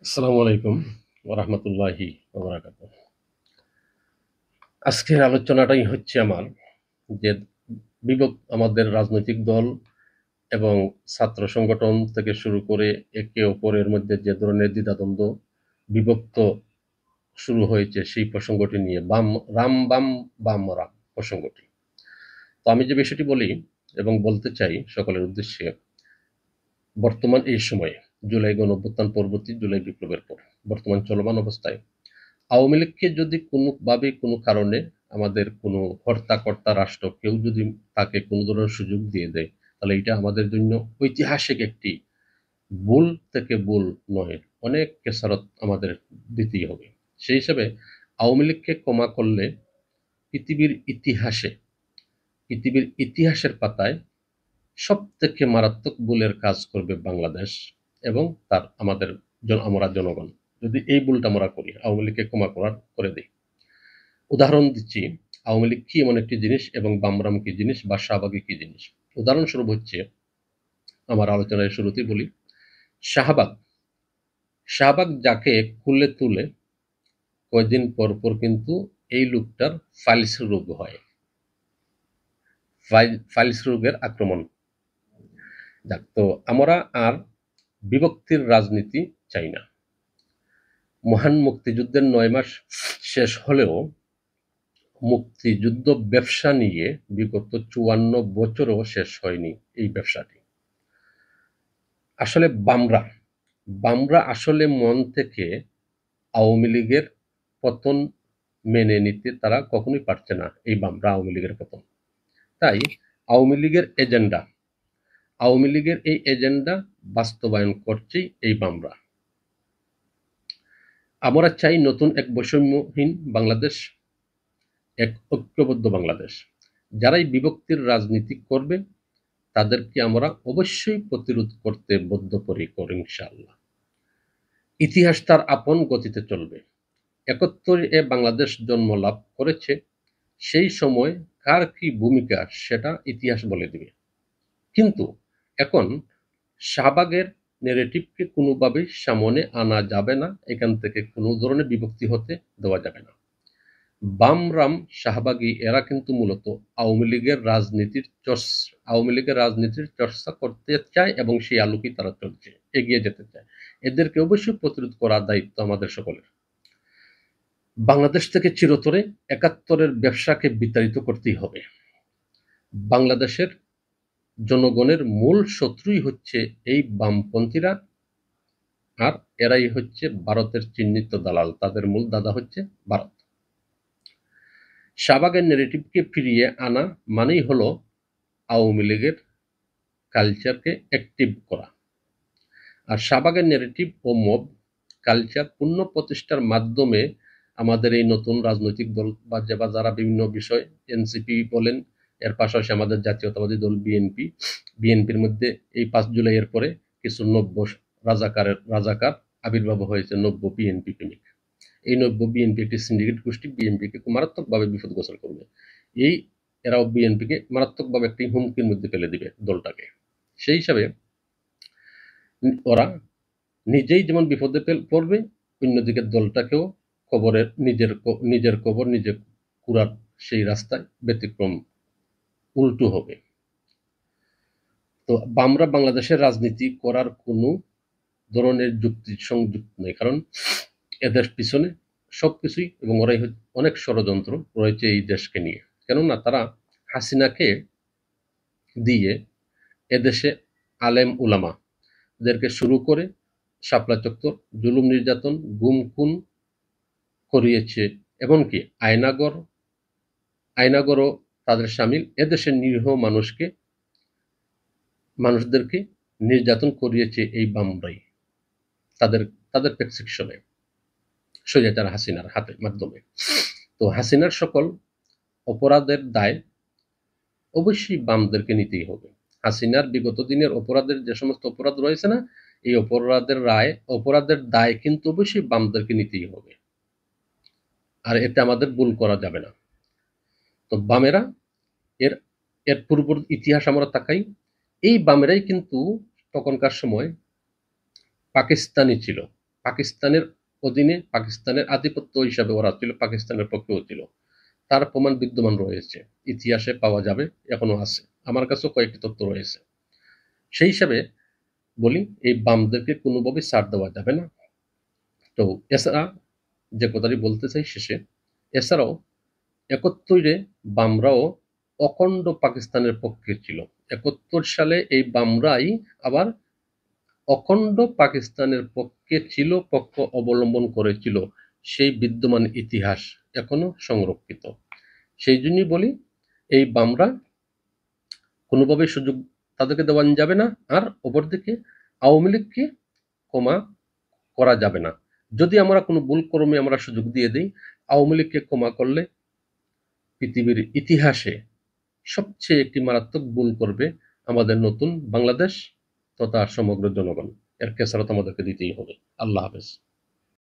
আসসালামু আলাইকুম ওয়া রাহমাতুল্লাহি ওয়া বারাকাতুহু। আজকের আলোচনাটাই হচ্ছে আমার যে আমাদের রাজনৈতিক দল এবং ছাত্র সংগঠন থেকে শুরু করে একে অপরের মধ্যে যে ধরনের দ্বিধাদ্বন্দ্ব, বিভক্ত শুরু হয়েছে সেই প্রসঙ্গটি নিয়ে বাম রাম প্রসঙ্গটি। তো আমি যে বিষয়টি বলি এবং বলতে চাই সকলের উদ্দেশ্যে, বর্তমান এই সময়ে জুলাই গণঅভ্যুত্থান পরবর্তী জুলাই বিপ্লবের পর বর্তমান চলমান অবস্থায় আওয়ামী লীগকে যদি কোনোভাবে কোনো কারণে আমাদের কোনো হর্তাকর্তা রাষ্ট্র কেউ যদি তাকে কোনো ধরনের সুযোগ দিয়ে দেয়, তাহলে এটা আমাদের জন্য ঐতিহাসিক একটি ভুল থেকে ভুল নয়, অনেক খেসারত আমাদের দিতেই হবে। সেই হিসাবে আওয়ামী লীগকে ক্ষমা করলে পৃথিবীর ইতিহাসে পৃথিবীর ইতিহাসের পাতায় সবথেকে মারাত্মক ভুলের কাজ করবে বাংলাদেশ এবং আমরা জনগণ যদি এই ভুলটা আমরা করি, আওয়ামী লীগকে ক্ষমা করে দিই। উদাহরণ দিচ্ছি, আওয়ামী লীগ কি এমন একটি জিনিস এবং বামরাম কি জিনিস বা শাহবাগী কি জিনিস। উদাহরণস্বরূপ হচ্ছে, আমার আলোচনায় শুরুতেই বলি, শাহবাগ শাহবাগ যাকে কুলে তুলে কয়েকদিন পর পর কিন্তু এই লোকটার ফাইলস রোগ হয়, ফাইলস রোগের আক্রমণ। যাক, তো আমরা আর বিভক্তির রাজনীতি চাই না। মহান মুক্তিযুদ্ধের ৯ মাস শেষ হলেও মুক্তিযুদ্ধ ব্যবসা নিয়ে বিগত ৫৪ বছরও শেষ হয়নি এই ব্যবসাটি। আসলে বামরা আসলে মন থেকে আওয়ামী লীগের পতন মেনে নিতে তারা কখনোই পারছে না, এই বামরা আওয়ামী লীগের পতন। তাই আওয়ামী লীগের এজেন্ডা আওয়ামী লীগের এই এজেন্ডা বাস্তবায়ন করছেই এই বামরা। আমরা চাই নতুন এক বৈষম্যহীন বাংলাদেশ, এক ঐক্যবদ্ধ বাংলাদেশ। যারাই বিভক্তির রাজনীতি করবে তাদেরকে আমরা অবশ্যই প্রতিরোধ করতে বদ্ধপরিকর, ইনশাআল্লাহ। ইতিহাস তার আপন গতিতে চলবে। ৭১-এ বাংলাদেশ জন্ম লাভ করেছে, সেই সময় কার কি ভূমিকা সেটা ইতিহাস বলে দিবে। কিন্তু এখন শাহবাগের ন্যারেটিভকে কোনোভাবেই সামনে আনা যাবে না, এখান থেকে কোনো ধরনের বিভক্তি হতে দেওয়া যাবে না। বাম-রাম শাহবাগী এরা কিন্তু মূলত আওয়ামী লীগের রাজনীতির চর্চা করতে চায় এবং সেই আলোকেই তারা চলছে, এগিয়ে যেতে চায়। এদেরকে অবশ্যই প্রতিরোধ করার দায়িত্ব আমাদের সকলের। বাংলাদেশ থেকে চিরতরে ৭১-এর ব্যবসাকে বিতাড়িত করতেই হবে। বাংলাদেশের জনগণের মূল শত্রুই হচ্ছে এই বামপন্থীরা, আর এরাই হচ্ছে ভারতের চিহ্নিত দালাল, তাদের মূল দাদা হচ্ছে ভারত। শাহবাগের ন্যারেটিভকে ফিরিয়ে আনা মানেই হলো আওয়ামী লীগের কালচারকে অ্যাক্টিভ করা। আর শাহবাগের ন্যারেটিভ ও মব কালচার পুনঃপ্রতিষ্ঠার মাধ্যমে আমাদের এই নতুন রাজনৈতিক দল বা যারা বিভিন্ন বিষয়, এনসিপি বলেন, এর পাশাপাশি আমাদের জাতীয়তাবাদী দল বিএনপির মধ্যে এই ৫ জুলাইয়ের পরে কিছু নব্য রাজাকার আবির্ভাব হয়েছে, নব্য বিএনপি প্রেমিক। এই নব্য বিএনপি একটি সিন্ডিকেট গোষ্ঠী, বিএনপিকে মারাত্মকভাবে বিপদগ্রস্ত করবে। এরাও বিএনপিকে মারাত্মকভাবে একটি হুমকির মধ্যে ফেলে দিবে দলটাকে। সেই হিসাবে ওরা নিজেই যেমন বিপদে পড়বে, অন্যদিকে দলটাকেও নিজের কবর নিজে কুড়ার সেই রাস্তায় ব্যতিক্রম উল্টো হবে। তো বামরা বাংলাদেশের রাজনীতি করার কোনো ধরনের যুক্তি সংযুক্ত নেই, কারণ এদের পিছনে সবকিছুই এবং ওরাই অনেক ষড়যন্ত্র রয়েছে এই দেশকে নিয়ে। কেননা তারা হাসিনাকে দিয়ে এদেশে আলেম উলামা দেরকে শুরু করে শাপলা চত্বর জুলুম নির্যাতন গুম খুন করিয়েছে, এমনকি আয়নাগরও তাদের সামিল। এদেশের নিরীহ মানুষদেরকে নির্যাতন করিয়েছে এই বামরাই, তাদের তাদের প্রেসক্রিপশনে স্বৈরাচার হাসিনার হাতের মাধ্যমে। তো হাসিনার সকল অপরাধের দায় অবশ্যই বামদেরকে নিতেই হবে। হাসিনার বিগত দিনের অপরাধের যে সমস্ত অপরাধ রয়েছে না, এই অপরাধের দায় কিন্তু অবশ্যই বামদেরকে নিতেই হবে, আর এতে আমাদের ভুল করা যাবে না। তো বামেরা এর এর পূর্ব ইতিহাস আমরা তাকাই, এই বামেরাই কিন্তু তখনকার সময় পাকিস্তানি ছিল, পাকিস্তানের অধীনে, পাকিস্তানের আধিপত্য হিসাবে ওরা ছিল, পাকিস্তানের পক্ষেও ছিল। তার প্রমাণ বিদ্যমান রয়েছে, ইতিহাসে পাওয়া যাবে, এখনো আছে। আমার কাছেও কয়েকটি তথ্য রয়েছে। সেই হিসাবে বলি, এই বামদেরকে কোনোভাবেই ছাড় দেওয়া যাবে না। তো এছাড়া যে কথাটি বলতে চাই শেষে, এছাড়াও ৭১-এ বামরাও অখণ্ড পাকিস্তানের পক্ষে ছিল। ৭১ সালে এই বামরাই আবার অখণ্ড পাকিস্তানের পক্ষে ছিল, পক্ষ অবলম্বন করেছিল। সেই বিদ্যমান ইতিহাস এখনো সংরক্ষিত। সেই জন্যই বলি, এই বামরা কোনোভাবে সুযোগ তাদেরকে দেওয়া যাবে না। আর অপরদিকে আওয়ামী লীগকে ক্ষমা করা যাবে না। যদি আমরা কোনো ভুল কর্মে আমরা সুযোগ দিয়ে দিই, আওয়ামী লীগকে ক্ষমা করলে পৃথিবীর ইতিহাসে সবচেয়ে একটি মারাত্মক ভুল করবে আমাদের নতুন বাংলাদেশ তথা সমগ্র জনগণ। এর খেসারত আমাদেরকে দিতেই হবে। আল্লাহ হাফেজ।